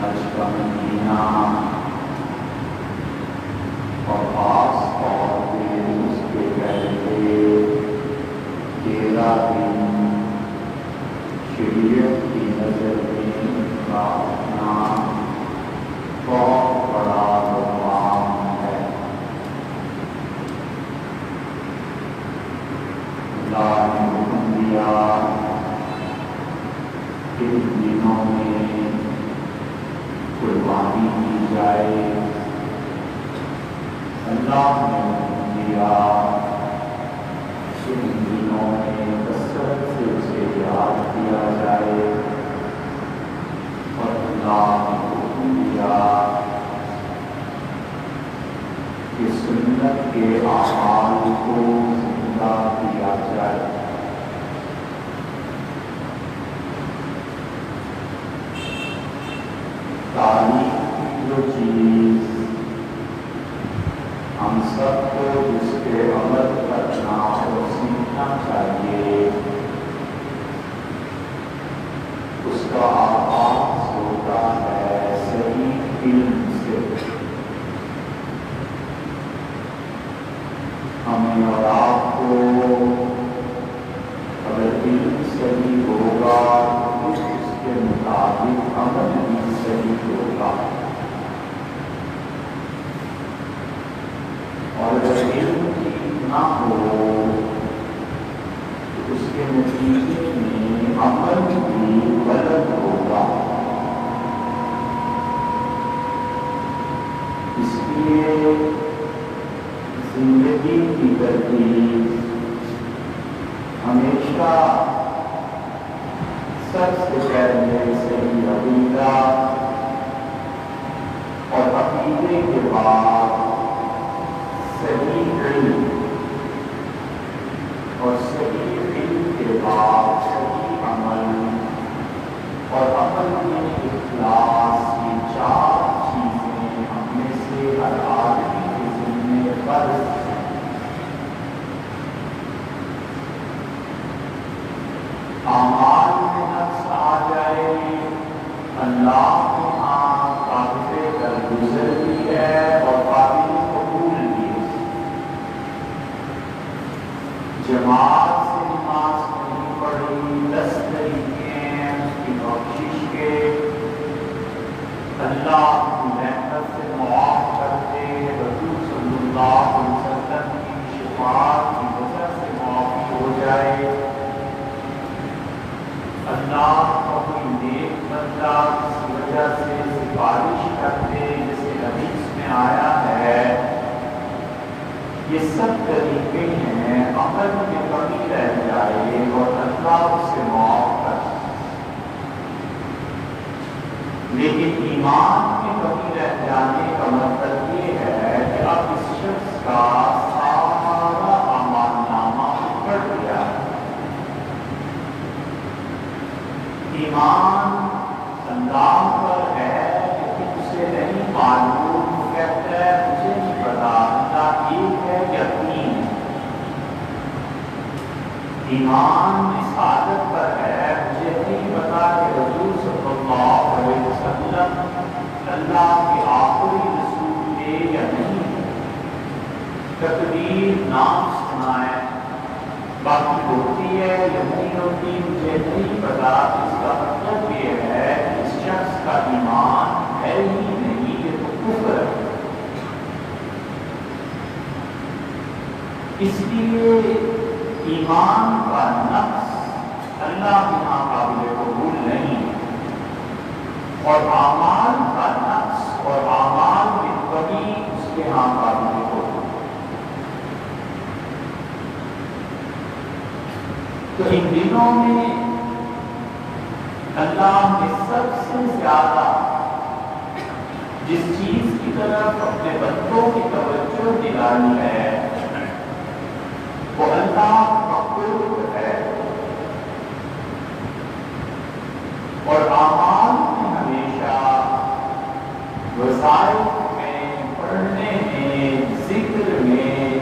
حج کا مہینہ اور خاص طور پہ اس کے پہلے 13 دن شریعت کی نظر میں کا اپنا بہت بڑا مقام ہے۔ اللہ نے حکم دیا کہ ان دنوں میں قربانی کی جائے۔ اللہ نے حکم دیا کہ ان دنوں میں کثرت سے اسے یاد کیا جائے، اور اللہ نے حکم دیا کہ سنت کے اعمال کو زندہ کیا جائے۔ تاریخ کی جو چیز ہم سب کو جس پہ عمل کرنا اور سیکھنا چاہیے، اس کا آغاز ہوتا ہے صحیح علم سے۔ ہمیں اور آپ کو اگر علم صحیح ہوگا تو اس کے مطابق عمل بھی صحیح ہوگا، اور اگر علم ٹھیک نہ ہو تو اس کے نتیجے میں عمل بھی غلط ہوگا۔ اس لیے زندگی کی ترتیب ہمیشہ سب سے پہلے صحیح عقیدہ اور عقیدے کے بعد صحیح علم اور صحیح علم کے بعد صحیح عمل اور عمل میں اخلاص، یہ 4 چیزیں ہم میں سے ہر آدمی کے ذمہ فرض ہیں۔ اعمال میں نقص آ جائے، اللہ کے ہاں قابل درگزر بھی ہے اور قابل قبول بھی ہے۔ جماعت سے نماز نہیں پڑھی، 10 طریقے ہیں اس کی بخشش کے، اللہ کی رحمت سے معاف کرتے، رسول صلی اللہ علیہ وسلم کی شفاعت کی وجہ سے معافی ہو جائے۔ اللہ کا کوئی نیک بندہ اس وجہ سے سفارش کرتے جیسے حدیث میں آیا ہے، یہ سب طریقے ہیں۔ عمل میں کمی رہ جائے اور اللہ اسے معاف کر، لیکن ایمان میں کمی رہ جانے کا مطلب یہ ہے کہ اب اس شخص کا سارا اعمال نامہ بڑھ گیا۔ ایمان اللہ پر ہے لیکن اسے نہیں معلوم، کہتا ہے مجھے نہیں پتا اللہ ایک ہے یا 3۔ ایمان اس عادت پر ہے، مجھے نہیں پتا کہ حضور صلی اللہ علیہ وسلم اللہ کے آخری رسول تھے یا نہیں۔ تقدیر نام سنا ہے، باقی ہوتی ہے یا نہیں ہوتی مجھے نہیں پتا۔ اس کا مطلب یہ ہے کہ اس شخص کا ایمان ہے ہی نہیں، یہ تو کفر ہے۔ اس لیے ایمان کا نقص اللہ کے ہاں قابل قبول نہیں، اور اعمال کا نقص اور اعمال میں کمی اس کے ہاں قابل قبول۔ تو ان دنوں میں اللہ نے سب سے زیادہ جس چیز کی طرف اپنے بندوں کی توجہ دلائی ہے وہ اللہ کا قرب ہے، اور اعمال میں ہمیشہ وظائف میں، پڑھنے میں، ذکر میں،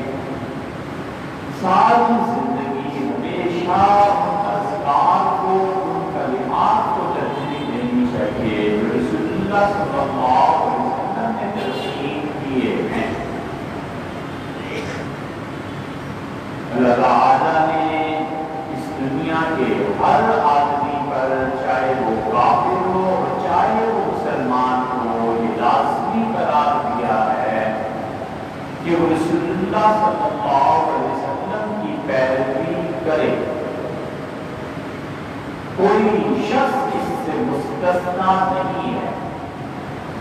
ساری زندگی ہمیشہ ان اذکار کو، ان کلمات کو ترجیح دینی چاہیے جو رسول اللہ صلی اللہ علیہ وسلم نے ترسیم کیے ہیں۔ اللہ تعالیٰ نے اس دنیا کے ہر آدمی پر، چاہے وہ کافر ہو اور چاہے وہ مسلمان ہو، یہ لازمی قرار دیا ہے کہ وہ رسول اللہ صلی اللہ علیہ وسلم کی پیروی کرے۔ کوئی شخص اس سے مستثنا نہیں ہے۔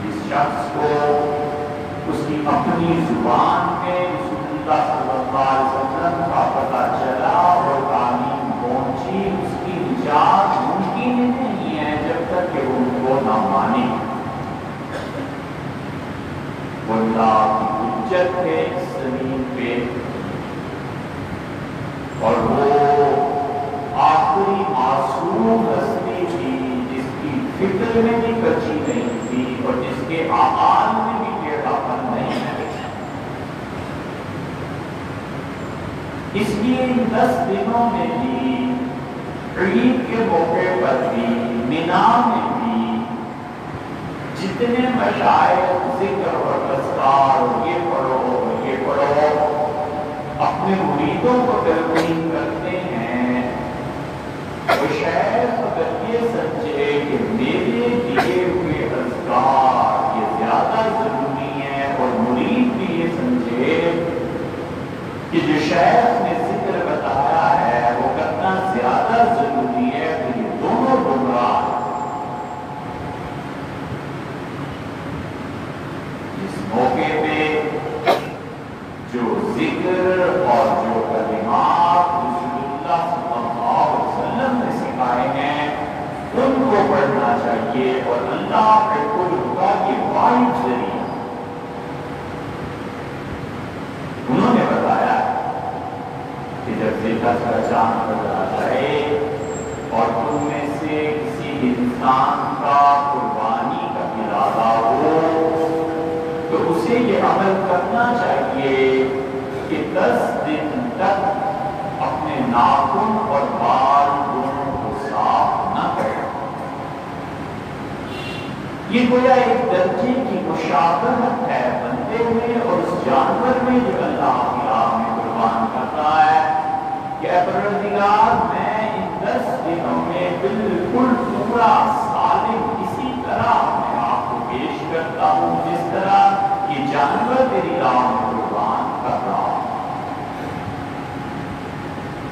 جس شخص کو اس کی اپنی زبان میں رسول اللہ صلی اللہ علیہ وسلم کا پتہ چلا اور تعلیم پہنچی، اس کی نجات ممکن نہیں ہے جب تک کہ وہ ان کو نہ مانے۔ وہ اللہ کی حجت ہے اس زمین پہ، اور وہ آخری معصوم ہستی تھی جس کی فکر میں بھی کچی نہیں تھی اور جس کے اعمال میں بھی ٹیڑھاپن نہیں ہے۔ اس لیے ان 10 دنوں میں بھی، عید کے موقع پر بھی، مینا میں بھی جتنے مشائخ ذکر اور اذکار، یہ پڑھو اپنے مریدوں کو تلقین کرتے ہیں، وہ شیخ اگر یہ سمجھے کہ میرے دیے ہوئے اذکار یہ زیادہ ضروری ہیں، اور مرید بھی یہ سمجھے کہ جو شیخ نے ذکر بتایا ہے وہ کرنا زیادہ ضروری ہے، تو یہ دونوں گمراہ ہیں۔ اس موقع پہ جو ذکر اور جو کلمات رسول اللہ صلی اللہ علیہ وسلم نے سکھائے ہیں ان کو پڑھنا چاہیے، اور اللہ کے قرب کا یہ واحد ذریعہ۔ انہوں نے بتایا کہ جب ذکر کا چاند نظر آ جائے اور تم میں سے کسی انسان کا قربانی کا ارادہ ہو تو اسے یہ عمل کرنا چاہیے کہ 10 دن تک اپنے ناخن اور بال کو صاف نہ کرے۔ یہ گویا ایک درجے کی مشابہت ہے بندے میں اور اس جانور میں جو اللہ کی راہ میں قربان کرتا ہے کہ اے پروردگار میں ان 10 دنوں میں بالکل پورا سالم اسی طرح اپنے آپ کو پیش کرتا ہوں جس طرح یہ جانور تیری راہ میں قربان کر رہا ہوں۔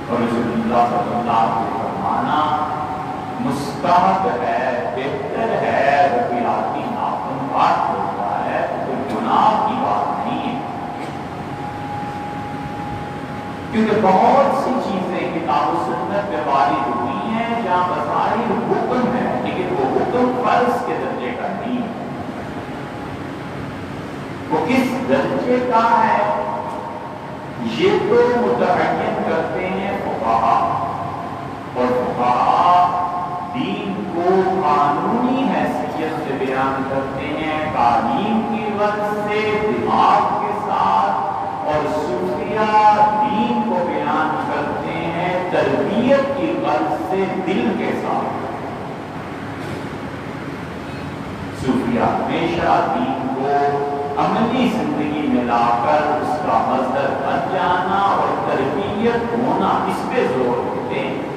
اور رسول اللہ صلی اللہ علیہ وسلم فرمانا مستحب ہے، بہتر ہے، رفیعاتی ناخن کاٹ ہوتا ہے، کوئی گناہ کی بات نہیں ہے۔ کیونکہ بہت سی چیزیں کتاب و سنت میں وارد ہوئی ہیں جہاں بظاہر حکم ہے لیکن وہ حکم فرض کے درجے کا نہیں ہے۔ وہ کس درجے کا ہے یہ تو متعین کرتے ہیں فقہا، اور فقہا دین کو قانونی حیثیت سے بیان کرتے ہیں، تعلیم کی وجہ سے، دماغ کے ساتھ، اور صوفیہ دین کو بیان کرتے ہیں تربیت کی غرض سے، دل کے ساتھ۔ صوفیہ ہمیشہ دین کو عملی زندگی میں لا کر اس کا مصدر بن جانا اور تربیت ہونا اس پہ زور دیتے ہیں،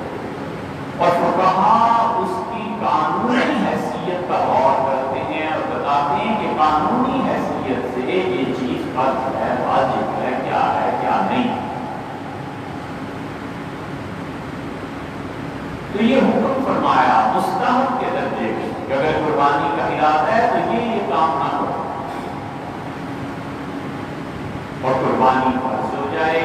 اور فقہا اس کی قانونی حیثیت پر غور کرتے ہیں اور بتاتے ہیں کہ قانونی حیثیت سے یہ چیز فرض ہے، واجب ہے، کیا نہیں۔ تو یہ حکم فرمایا مستحب کے درجے میں کہ اگر قربانی کا ارادہ ہے تو یہ کام نہ کرو، اور قربانی فرض ہو جائے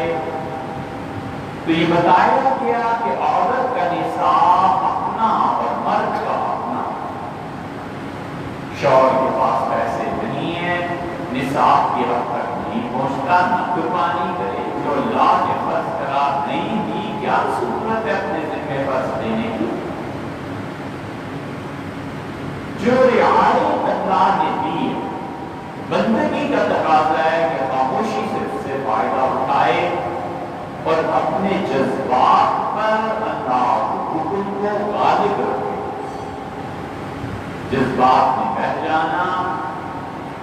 تو یہ بتایا گیا کہ عورت کا نصاب اپنا اور مرد کا اپنا۔ شوہر کے پاس پیسے نہیں ہیں، نصاب کی حد تک نہیں پہنچتا، نہ قربانی کرے، جو اللہ نے فرض قرار نہیں دی، کیا ضرورت ہے اپنے ذمہ فرض دینے کی؟ جو رعایت اللہ نے دی، بندگی کا تقاضا ہے کہ خاموشی سے اس سے فائدہ اٹھائے اور اپنے جذبات پر اللہ کے حکم کو غالب رکھے۔ جذبات میں بہہ جانا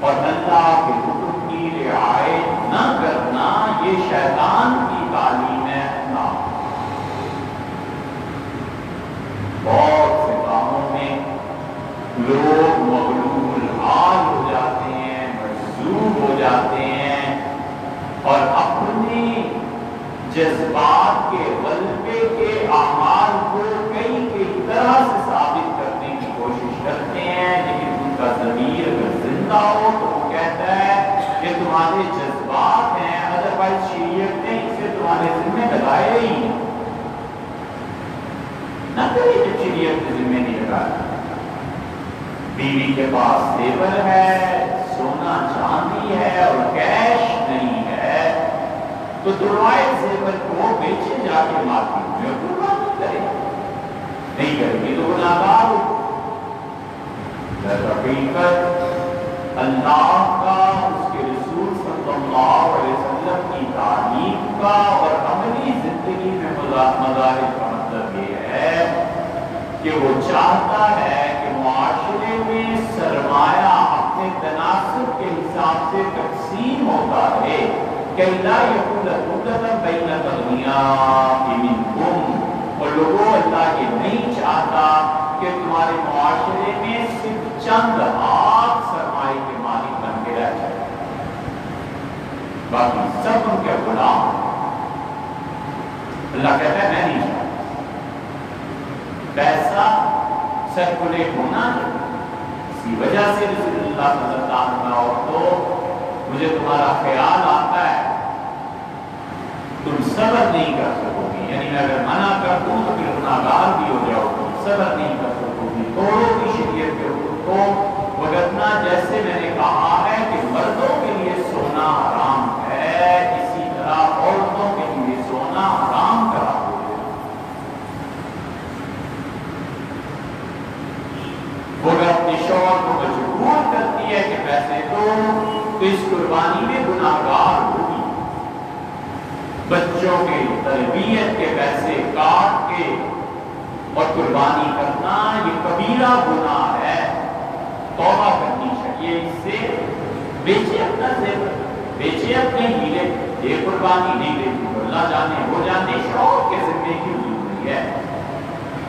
اور اللہ کے حکم کی رعایت نہ کرنا یہ شیطان کی تعلیم ہے۔ بہت سے کاموں میں لوگ مغلوب الحال ہو جاتے ہیں، مجذوب ہو جاتے ہیں اور اپنے جذبات کے غلبے کے اعمال کو کئی طرح سے ثابت کرنے کی کوشش کرتے ہیں، لیکن ان کا ضمیر اگر زندہ ہو تو وہ کہتا ہے کہ تمہارے جذبات ہیں، ادروائز شریعت نے اسے تمہارے ذمہ لگایا ہی نہیں، نہ کبھی جب شریعت نے ذمہ نہیں لگایا۔ بیوی کے پاس زیور ہے، سونا چاندی ہے اور کیش نہیں ہے تو دروائے زیور کو بیچے جا کے مارکیٹ میں قربانی کرے، نہیں کرے گی تو گناہگار ہو۔ حقیقت اللہ کا، اس کے رسول صلی اللہ علیہ وسلم کی تعلیم کا اور عملی زندگی میں مظاہر کا مطلب یہ ہے کہ وہ چاہتا ہے کہ معاشرے میں سرمایہ اپنے تناسب کے حساب سے تقسیم ہوتا رہے، کہ لا یکون عقدۃ بین الاغنیاء منکم، اور لوگوں اللہ یہ نہیں چاہتا کہ تمہارے معاشرے میں صرف چند ہاتھ سرمایہ کے مالک بن کے رہ جائے، باقی سب ان کے غلام۔ اللہ کہتا ہے میں نہیں چاہتا، پیسہ سرکولیٹ ہونا اسی وجہ سے رسول اللہ صلی اللہ علیہ وسلم اور تو مجھے تمہارا خیال آتا ہے تم صبر نہیں کر سکو گی، یعنی میں اگر منع کر دوں تو پھر گناہگار بھی ہو جاؤ گی، صبر نہیں کر سکو گی، توڑو کی شریعت کے حکم کو، وگرنہ جیسے میں نے کہا ہے کہ مردوں کے لیے سونا حرام ہے، اسی طرح عورتوں کے لیے سونا حرام کرا دو۔ وہ اگر اپنے شوہر کو مجبور کرتی ہے کہ پیسے دو تو اس قربانی میں گناہگار ہوگی۔ بچوں کے تربیت کے پیسے کاٹ کے اور قربانی کرنا یہ کبیرہ گناہ ہے، توبہ کرنی چاہیے اس سے۔ بیچے اپنا زیور، بیچے اپنے ہیرے، یہ قربانی نہیں دیتی تو اللہ جانے ہو جانے شوہر کے ذمے کیوں ضروری ہے۔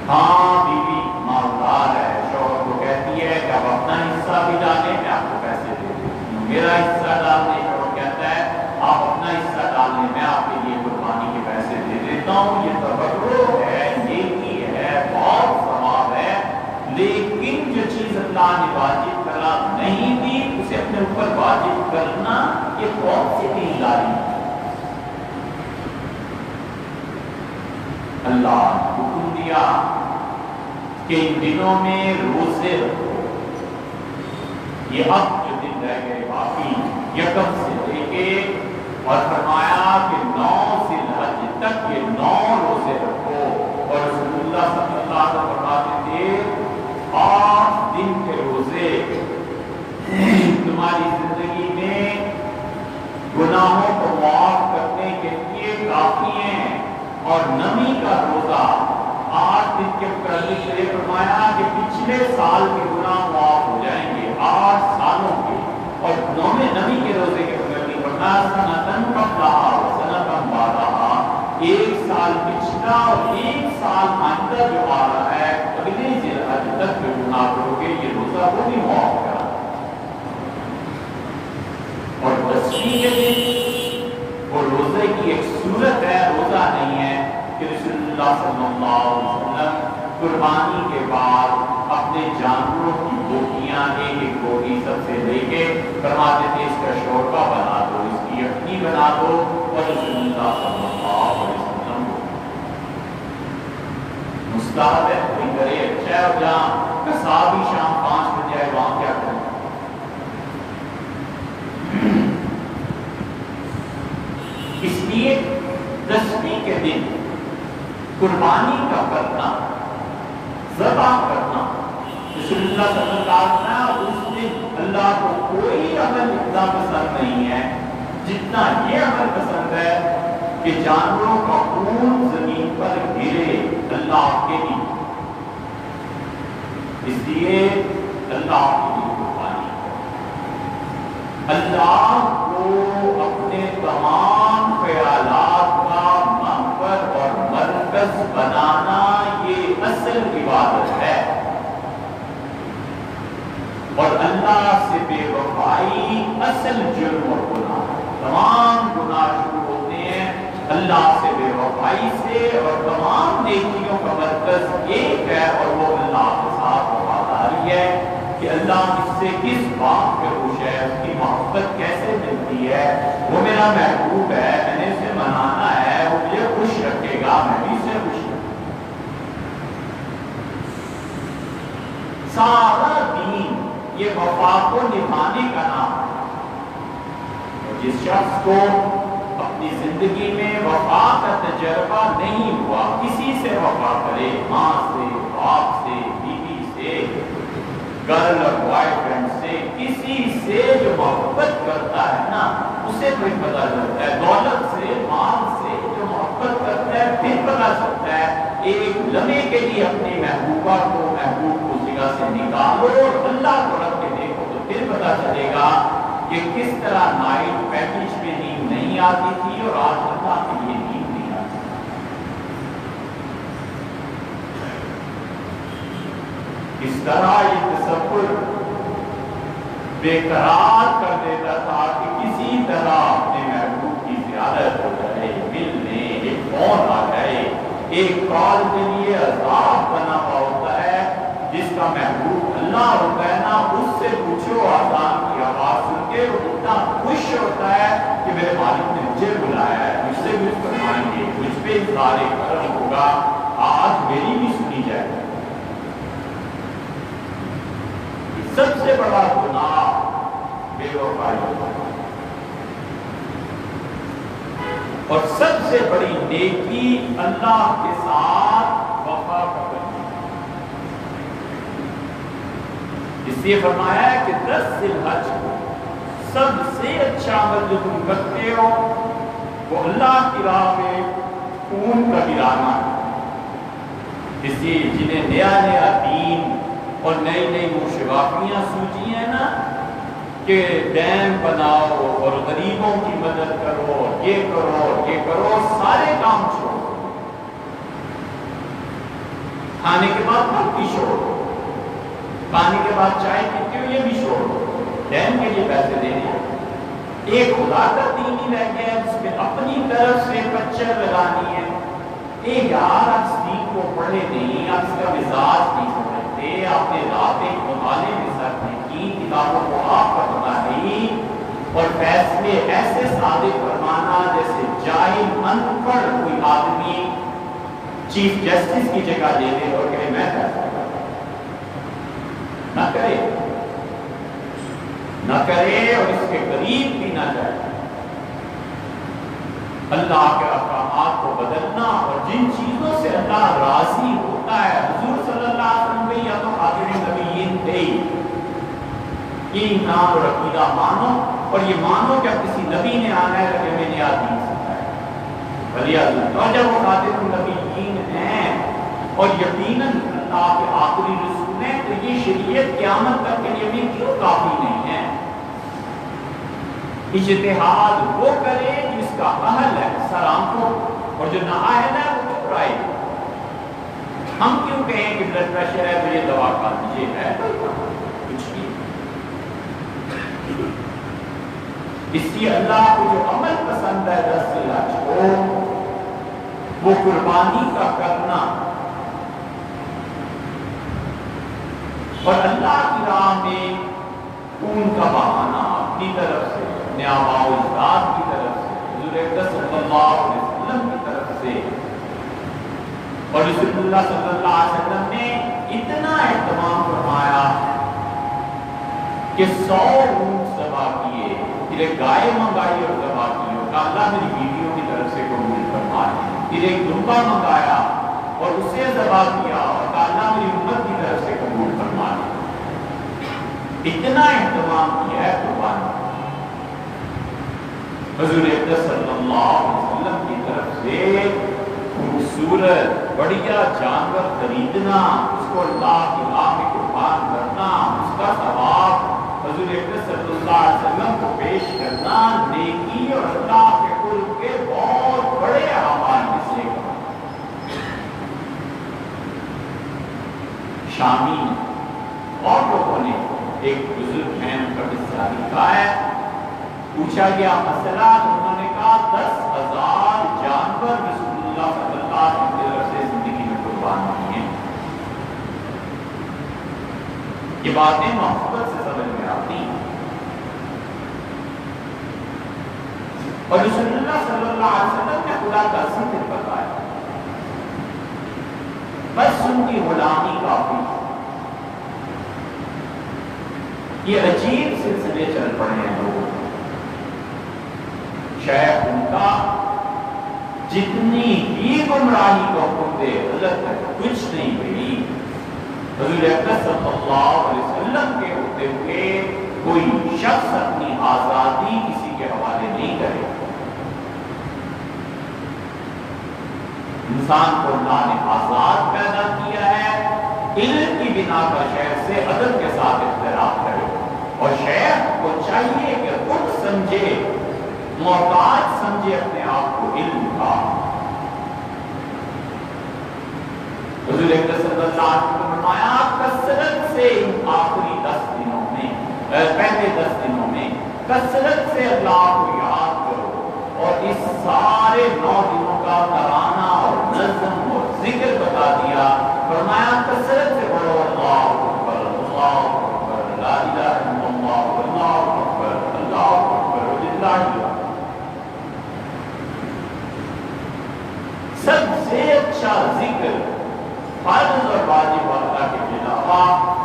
ہاں بیوی مالدار ہے، شوہر کو کہتی ہے کہ اب اپنا حصہ بھی ڈالیں، میں آپ کو پیسے دے دیتی ہوں، میرا حصہ ڈالنے، شوہر کہتا ہے آپ اپنا حصہ ڈالیں، میں آپ کے لیے قربانی کے پیسے دے دیتا ہوں۔ یہ تبرع ہے، نیکی ہے، بہت ثواب ہے، لیکن جو چیز اللہ نے واجب کرا نہیں دی اسے اپنے اوپر واجب کرنا یہ کون سی دینداری ہے؟ اللہ نے حکم دیا کہ ان دنوں میں روزے رکھو، یہ اب جو دن رہ گئے باقی یکم سے لے کے، اور فرمایا کہ 9 ذی الحج تک یہ 9 روزے رکھو، اور رسول اللہ صلی اللہ علیہ وسلم فرماتے تھے 8 دن کے روزے تمہاری زندگی میں گناہوں کو معاف کرنے کے لیے کافی ہیں، اور نمی کا روزہ 8 دن کے متعلق یہ فرمایا کہ پچھلے سال کے گناہ معاف ہو جائیں گے، 8 سالوں کے، اور نمی کے روزے کے متعلق فرمایا سنتن قبلہا و سنتن بعدہا، 1 سال پچھلا اور 1 سال آئندہ جو آ رہا ہے اگلے ذی الحج تک جو گناہ کرو گے یہ روزہ وہ بھی معاف کرا۔ اور 10ویں کے دن وہ روزے کی ایک صورت ہے، روزہ نہیں ہے، کہ رسول اللہ صلی اللہ علیہ وسلم قربانی کے بعد اپنے جانوروں کی بوٹیاں ایک ایک بوٹی سب سے لے کے فرماتے تھے اس کا شوربہ بنا دو، اس کی یخنی بنا دو، اور رسول اللہ صلی اللہ علیہ وسلم مستحب ہے کوئی کرے اچھا ہے، اور جہاں قصابی شام 5 بجے آئے وہاں کیا کریں۔ اس لیے 10ویں کے دن قربانی کا کرنا، ذبح کرنا، رسول اللہ صلی اللہ علیہ وسلم اس دن اللہ کو کوئی عمل اتنا پسند نہیں ہے جتنا یہ عمل پسند ہے کہ جانوروں کا خون زمین پر گرے اللہ کے لیے۔ اس لیے اللہ کے لیے قربانی کرے، اللہ کو اپنے تمام خیالات کا منبر اور مرکز بنانا یہ اصل عبادت ہے۔ اور اللہ سے بے وفائی اصل جرم اور گناہ ہے۔ تمام گناہ شروع ہوتے ہیں اللہ سے بے وفائی سے، اور تمام نیکیوں کا مرکز ایک ہے، اور وہ اللہ کے ساتھ وفاداری ہے کہ اللہ اس سے کس بات پہ خوش ہے، اس کی محبت کیسے ملتی ہے۔ وہ میرا محبوب ہے، میں نے اسے منانا ہے، وہ مجھے خوش رکھے گا، میں بھی اسے خوش رکھوں گا۔ سارا دین یہ وفا کو نبھانے کا نام ہے، اور جس شخص کو اپنی زندگی میں وفا کا تجربہ نہیں ہوا، کسی سے وفا کرے، ماں سے، باپ سے، بیوی سے، گرل اور بوائے فرینڈ سے، کسی سے جو محبت کرتا ہے نا، اسے پھر پتا چلتا ہے، دولت سے، مال سے جو محبت کرتا ہے پھر پتا چلتا ہے۔ ایک لمحے کے لیے اپنی محبوبہ کو، محبوب کو جگہ سے نکالو اور اللہ کو رکھ کے دیکھو تو پھر پتا چلے گا کہ کس طرح نائٹ پیکج میں نیند نہیں آتی تھی اور آج اللہ کے لیے نیند نہیں آتی۔ اس طرح یہ تصور بے قرار کر دیتا تھا کہ کسی طرح اپنے محبوب کی زیارت ہو جائے، ملنے، ایک فون آ جائے، ایک کال کے لیے عذاب بنا ہوا ہوتا ہے۔ جس کا محبوب اللہ ہوتا ہے نا، اس سے پوچھو آزان کی آواز سن کے وہ اتنا خوش ہوتا ہے کہ میرے مالک نے مجھے بلایا ہے، مجھ سے بھی فرمائیں گے، مجھ پہ اظہار کرم ہوگا، آج میری بھی سنی جائے گی۔ سب سے بڑا گناہ بے وفائی ہے، اور سب سے بڑی نیکی اللہ کے ساتھ وفا کرنا۔ اس لیے فرمایا ہے کہ 10 ذی الحج کو سب سے اچھا عمل جو تم کرتے ہو وہ اللہ کی راہ میں خون کا گرانا ہے۔ اس لیے جنہیں نیا نیا دین اور نئی نئی شگافیاں سوچی ہیں نا کہ ڈیم بناؤ اور غریبوں کی مدد کرو، یہ کرو، یہ کرو، سارے کام چھوڑو، کھانے کے بعد بھوک بھی چھوڑو، کھانے کے بعد چائے پیتے ہو یہ بھی چھوڑو، ڈیم کے لیے پیسے دینے ہیں۔ ایک خدا کا دین ہی رہ گیا جس میں اپنی طرف سے پچر لگانی ہے۔ ایک یار آپ اس دین کو پڑھے نہیں، آپ اس کا مزاج نہیں سمجھتے، آپ نے راتیں مطالعے میں سر نہیں کی، کتابوں کو آپ کا پتہ نہیں، اور فیصلے ایسے صادق فرمانا جیسے جاہل ان پڑھ کوئی آدمی چیف جسٹس کی جگہ لے لے اور کہے میں فیصلہ کرتا ہوں۔ نہ کرے، نہ کرے اور اس کے قریب بھی نہ جائے۔ اللہ کے احکامات کو بدلنا اور جن چیزوں سے اللہ راضی ہوتا ہے، حضور صلی اللہ علیہ وسلم نے یا تو خاتم نبیین تھے، یہ ایمان اور عقیدہ مانو، اور یہ مانو کہ اب کسی نبی نے آنا ہے کہ میں نے دین سکھایا بھلیا دین، اور جب وہ خاتم نبیین ہیں اور یقیناً اللہ کے آخری رسول ہیں تو یہ شریعت قیامت تک کے لیے بھی کیوں کافی نہیں ہے؟ اجتہاد وہ کرے جس کا اہل ہے سلام کو، اور جو نااہل ہے وہ چپ رہے۔ ہم کیوں کہیں کہ بلڈ پریشر ہے تو یہ دوا کھا لیجیے، ہے کچھ نہیں۔ اس لیے اللہ کو جو عمل پسند ہے 10 ذی الحج کو، وہ قربانی کا کرنا اور اللہ کی راہ میں خون کا بہانا اپنی طرف سے، اپنے آباء و اجداد کی طرف سے، حضور اقدس صلی اللہ علیہ وسلم کی طرف سے، اور رسول اللہ صلی اللہ علیہ وسلم نے اتنا اہتمام فرمایا کہ 100 اونٹ ذبح کیے، پھر ایک گائے منگائی اور ذبح کی، اور کہا اللہ میری بیویوں کی طرف سے قبول فرما، پھر ایک دمبا منگایا اور اسے ذبح کیا، اور کہا اللہ میری امت کی طرف سے قبول فرما۔ اتنا اہتمام کیا ہے قربانی۔ حضور اقدس صلی اللہ علیہ وسلم کی طرف سے خوبصورت بڑھیا جانور خریدنا، اس کو اللہ کی راہ میں قربان کرنا، اس کا غلامی اور لوگوں نے ایک بزرگ ہیں ان کا قصہ لکھا ہے. پوچھا گیا مسئلہ، انہوں نے کہا 10,000 جانور رسول اللہ صلی اللہ علیہ وسلم کی طرف سے زندگی میں قربان ہوئی ہیں. یہ باتیں محبت سے سمجھ میں آتی ہیں. اور رسول اللہ صلی اللہ علیہ وسلم نے خدا کا ذکر بتایا، بس ان کی غلامی کافی. یہ عجیب سلسلے چل پڑے ہیں لوگوں، شاید ان کا جتنی بھی گمراہی کو حکم دے اللہ تک کچھ نہیں گئی. حضور اکرم صلی اللہ علیہ وسلم کے ہوتے ہوئے کوئی شخص اپنی آزادی کسی کے حوالے نہیں کرے. انسان کو اللہ نے آزاد پیدا کیا ہے، علم کی بنا پر شہر سے ادب کے ساتھ اختلاف کرے، اور شہر کو چاہیے کہ خود سمجھے، محتاج سمجھے اپنے آپ کو علم کا. حضور اکرم صلی اللہ علیہ وسلم نے فرمایا کثرت سے ان آخری 10 دنوں میں، پہلے 10 دنوں میں کثرت سے اللہ کو یاد کرو، اور اس سارے 9 دنوں کا ترانہ اور نظم اور ذکر بتا دیا. فرمایا کثرت سے پڑھو اللہ اکبر اللہ اکبر لا الہ الا اللہ اللہ اکبر اللہ اکبر وللہ الحمد. سب سے اچھا ذکر فرض اور واجب اللہ کے علاوہ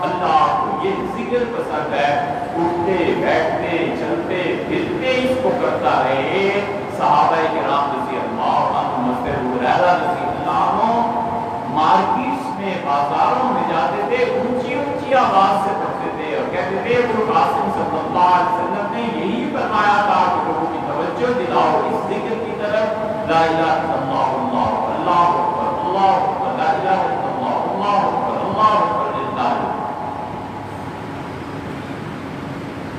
اللہ کو یہ ذکر پسند ہے. اٹھتے بیٹھتے چلتے پھرتے اس کو کرتا رہے. صحابہ کرام رضی اللہ عنہم، حضرت ابو ہریرہ رضی اللہ عنہ مارکیٹس میں بازاروں میں جاتے تھے، اونچی اونچی آواز سے پڑھتے تھے اور کہتے تھے ابو القاسم صلی اللہ علیہ وسلم نے یہی فرمایا تھا کہ لوگوں کی توجہ دلاؤ اس ذکر کی طرف، لا الہ الا اللہ اللہ اللہ اکبر اللہ اکبر لا الہ الا اللہ اللہ اکبر اللہ اکبر للہ.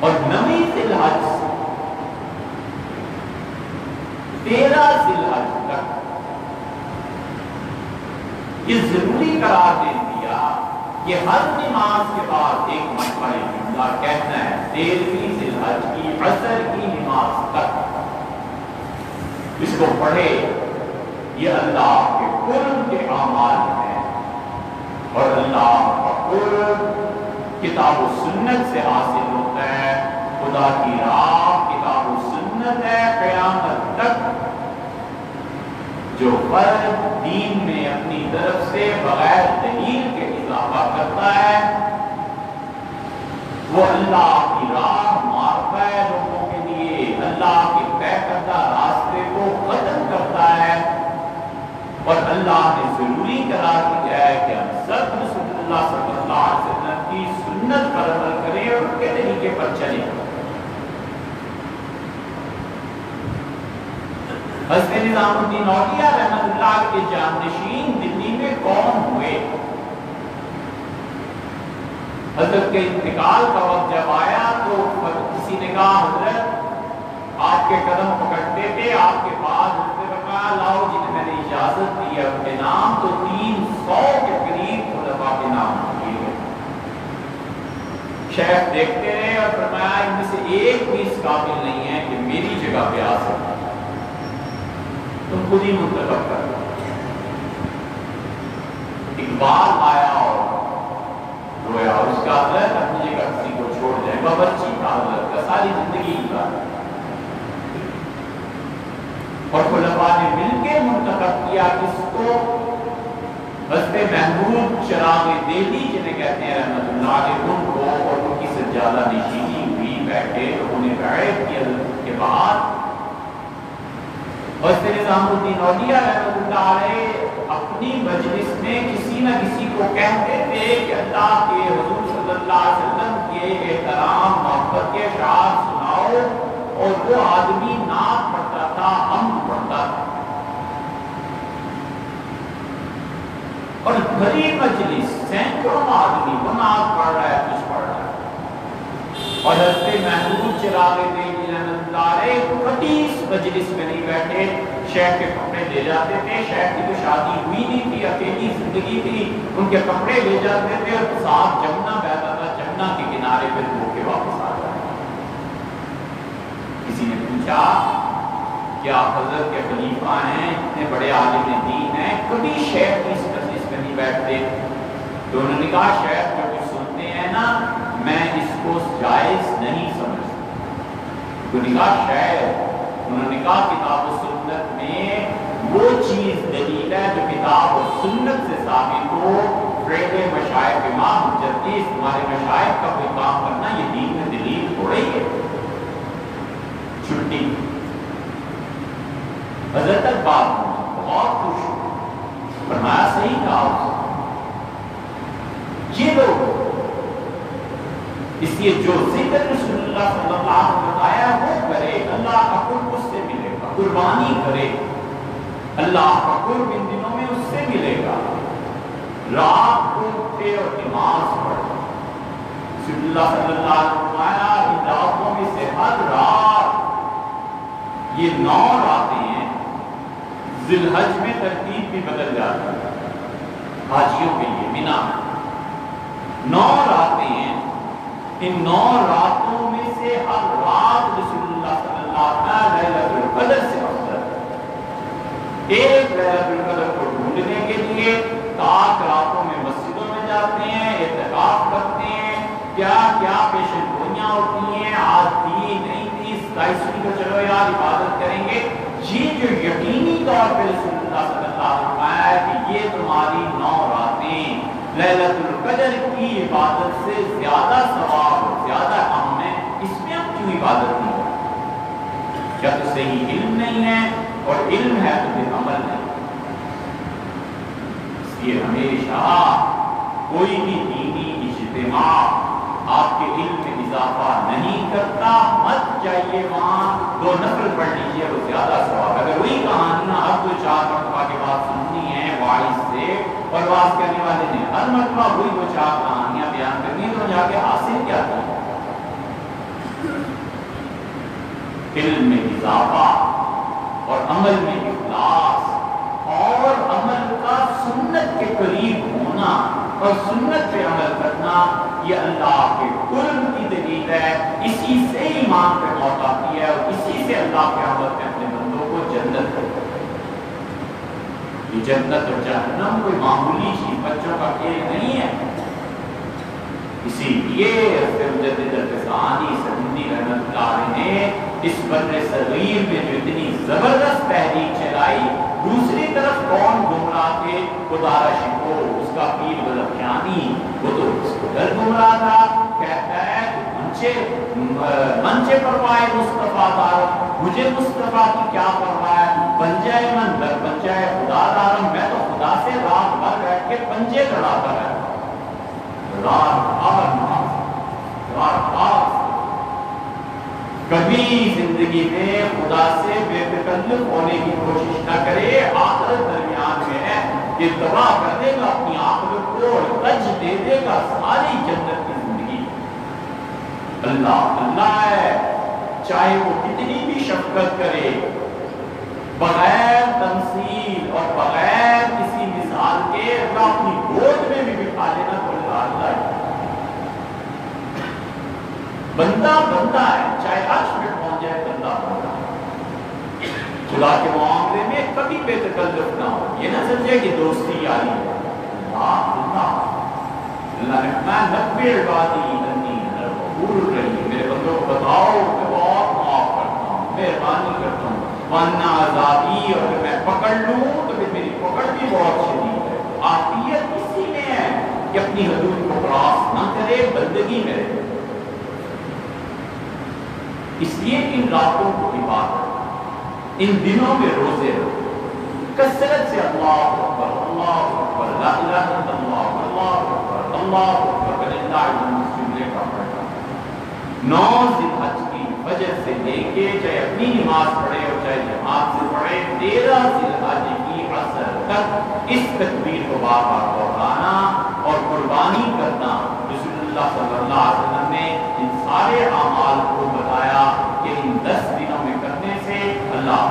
اور 9 ذی الحج 13 ذی الحج تک یہ ضروری قرار دے دیا کہ ہر نماز کے بعد ایک مرتبہ جملہ کہنا ہے 13ویں ذی الحج کی عصر کی نماز تک. اس کو پڑھے، یہ اللہ کے قرب کے اعمال ہیں، اور اللہ کا قرب کتاب و سنت سے حاصل ہوتا ہے. خدا کی راہ کتاب و سنت ہے. قیامت تک جو فرد دین میں اپنی طرف سے بغیر دلیل کے اضافہ کرتا ہے وہ اللہ کی راہ مارتا ہے لوگوں کے لیے، اللہ کے طے کردہ راستے کو ختم کرتا ہے. اور اللہ نے ضروری قرار دیا ہے کہ ہم سب رسول اللہ صلی اللہ علیہ وسلم کی سنت پر عمل کریں اور ان کے طریقے پر چلیں. حضرت نظام الدین اولیاء رحمۃ اللہ کے جانشین دلی میں کون ہوئے؟ حضرت کے انتقال کا وقت جب آیا تو کسی نے کہا حضرت آپ کے قدم پکڑتے تھے، آپ کے پاس لاؤ جنہیں میں نے اجازت دی ہے اپنے نام، تو 300 کے قریب خلفاء کے نام کیے گئے. شیخ دیکھتے رہے اور فرمایا ان میں سے ایک بھی اس قابل نہیں ہے کہ میری جگہ پہ آ سکتا، تم خود ہی منتخب کر. اقبال آیا اور رویا، اور اس کا حضرت اپنی جگہ کسی کو چھوڑ جائے، بابرچی کا حضرت کا ساری زندگی کا. اور خلفاء نے مل کے منتخب کیا کس کو؟ حضرت محمود چراغ دہلی جنہیں کہتے ہیں رحمۃ اللہ علیہ، ان کو، اور ان کی سجادہ نشینی ہوئی، بیٹھے انہوں نے بیعت کی حضرت کے بعد. حضرت نظام الدین اولیاء رحمۃ اللہ علیہ اپنی مجلس میں کسی نہ کسی کو کہتے تھے کہ اللہ کے حضور صلی اللہ علیہ وسلم کے احترام محبت کے اشعار سناؤ، اور وہ آدمی نعت پڑھتا تھا، حمد پڑھتا تھا. اور بھری مجلس سینکڑوں آدمی وہ نعت پڑھ رہا ہے، کچھ پڑھ رہا ہے. اور حضرت محمود چراغ دہلی رحمۃ اللہ علیہ کبھی اس مجلس میں نہیں بیٹھے. شیخ کے کپڑے لے جاتے تھے، شیخ کی تو شادی ہوئی نہیں تھی، اکیلی زندگی تھی، ان کے کپڑے لے جاتے تھے اور ساتھ جمنا بہتا تھا، جمنا کے کنارے پہ دھو کے واپس آ جاتے۔ کسی نے پوچھا کیا حضرت کے خلیفہ ہیں، اتنے بڑے عالم دین ہیں، کبھی شیخ کی اس مجلس میں نہیں بیٹھتے؟ تو انہوں نے کہا شیخ جو کچھ سنتے ہیں نا میں اس کو جائز نہیں سمجھتا۔ انہوں نے کہا شیخ، انہوں نے کہا کتاب و سنت میں وہ چیز دلیل ہے جو کتاب و سنت سے ثابت ہو، فعل مشائخ امام حجت تمہارے مشائخ کا کوئی کام کرنا یہ دین میں دلیل تھوڑی ہے۔ چھٹی حضرت اقبال بہت خوش ہو، فرمایا صحیح کہا یہ لوگ، اس لیے جو ذکر رسول اللہ صلی اللہ علیہ وسلم بتایا وہ کرے، اللہ کا قرب اس سے ملے گا، قربانی کرے اللہ کا قرب ان دنوں میں اس سے ملے گا، رات کو اٹھے اور نماز پڑھے، رسول اللہ صلی اللہ علیہ وسلم فرمایا ان راتوں میں سے ہر رات، یہ 9 راتیں ہیں، ذی الحج میں ترتیب بھی بدل جاتی ہے حاجیوں کے لیے، مینا 9 راتیں ہیں، ان 9 راتوں میں سے ہر رات رسول اللہ صلی اللہ علیہ وسلم لیلۃ القدر سے افضل ہے۔ ایک لیلۃ القدر کو ڈھونڈنے کے لیے تاک راتوں میں مسجدوں میں جاتے ہیں، اعتکاف کرتے ہیں، کیا کیا پیشن گوئیاں ہوتی ہیں، آج تھی نہیں تھی 27ویں کو چلو یار عبادت کریں گے۔ یہ جو یقینی طور پہ رسول اللہ صلی اللہ علیہ وسلم ہے کہ یہ تمہاری 9 راتیں لیلۃ القدر کی عبادت سے زیادہ ثواب، زیادہ اہم ہے، اس میں ہم کیوں عبادت نہیں کرتے؟ کیا تو صحیح علم نہیں ہے، اور علم ہے تو پھر عمل نہیں۔ اس لیے ہمیشہ کوئی بھی دینی اجتماع آپ کے علم میں اضافہ نہیں کرتا، مت جائیے وہاں 2 نفل پڑھ لیجیے وہ زیادہ ثواب ہے۔ اگر وہی کہانیاں اب 2-4 مرتبہ کے بعد سننی ہے واعظ سے، اور واعظ کرنے والے نے ہر مرتبہ وہی 2-4 کہانیاں بیان کرنی تو جا کے حاصل کیا تھا؟ علم میں اضافہ اور عمل میں اخلاص، اور عمل کا سنت کے قریب ہونا اور سنت پہ عمل کرنا، یہ اللہ کے قرب کی دلیل ہے۔ اسی سے ایمان پہ موت آتی ہے، اور اسی سے اللہ کے قیامت میں اپنے بندوں کو جنت دیتا ہے۔ یہ جنت اور جہنم کوئی معمولی چیز، بچوں کا کھیل نہیں ہے۔ اسی لیے مجدد الفسانی سندھی رحمۃ اللہ علیہ نے اس بر صغیر میں جو اتنی زبردست تحریک چلائی، دوسری طرف کون گمراہ تھے؟ خدارہ شکو، اس کا پیر غلطیانی، وہ تو اس کو در گمراہ تھا، کہتا ہے منچے پروائے مصطفیٰ دارم، مجھے مصطفیٰ کی کیا پرواہ ہے، بن جائے من در بن جائے خدا دارم، میں تو خدا سے رات بھر بیٹھ کے پنجے لڑاتا رہتا ہوں، کبھی زندگی میں خدا سے بے تکلف ہونے کی کوشش نہ کرے، آخرت درمیان میں ہے کہ تباہ کر دے گا اپنی آخرت کو اور رج دے دے گا ساری جنت کی زندگی۔ اللہ اللہ ہے، چاہے وہ کتنی بھی شفقت کرے، بغیر تمثیل اور بغیر کسی مثال کے اللہ اپنی گود میں بھی بٹھا لینا تو اللہ ہے۔ بندہ بندہ ہے، چاہے عرش پہ پہنچ جائے بندہ بندہ ہے۔ خدا کے معاملے میں کبھی بے تکلف نہ ہو، یہ نہ سمجھے کہ دوستی آئی ہے، اللہ نے فرمایا نبئ عبادی انی انا الغفور الرحیم، میرے بندوں کو بتاؤ میں بہت معاف کرتا ہوں، مہربانی کرتا ہوں، وَأَنَّ عَذَابِي، اور اگر میں پکڑ لوں تو پھر میری پکڑ بھی بہت شدید ہے۔ عافیت اسی میں ہے کہ اپنی حدود کو کراس نہ کرے، بندگی میں رہے۔ اس لیے ان راتوں کو عبادت، ان دنوں میں روزے رکھو، کثرت سے اللہ اکبر اللہ اکبر لا الہ الا اللہ اللہ اکبر اللہ اکبر وللہ الحمد جملے کا پڑھنا۔ 9 ذی الحج کی فجر سے لے کے چاہے اپنی نماز پڑھے اور چاہے جماعت سے پڑھے، 13 ذی الحج کی عصر تک اس تکبیر کو بار بار دہرانا اور قربانی کرنا۔ رسول اللہ صلی اللہ علیہ وسلم نے ان سارے اعمال کو بتایا کہ ان 10 دنوں میں کرنے سے اللہ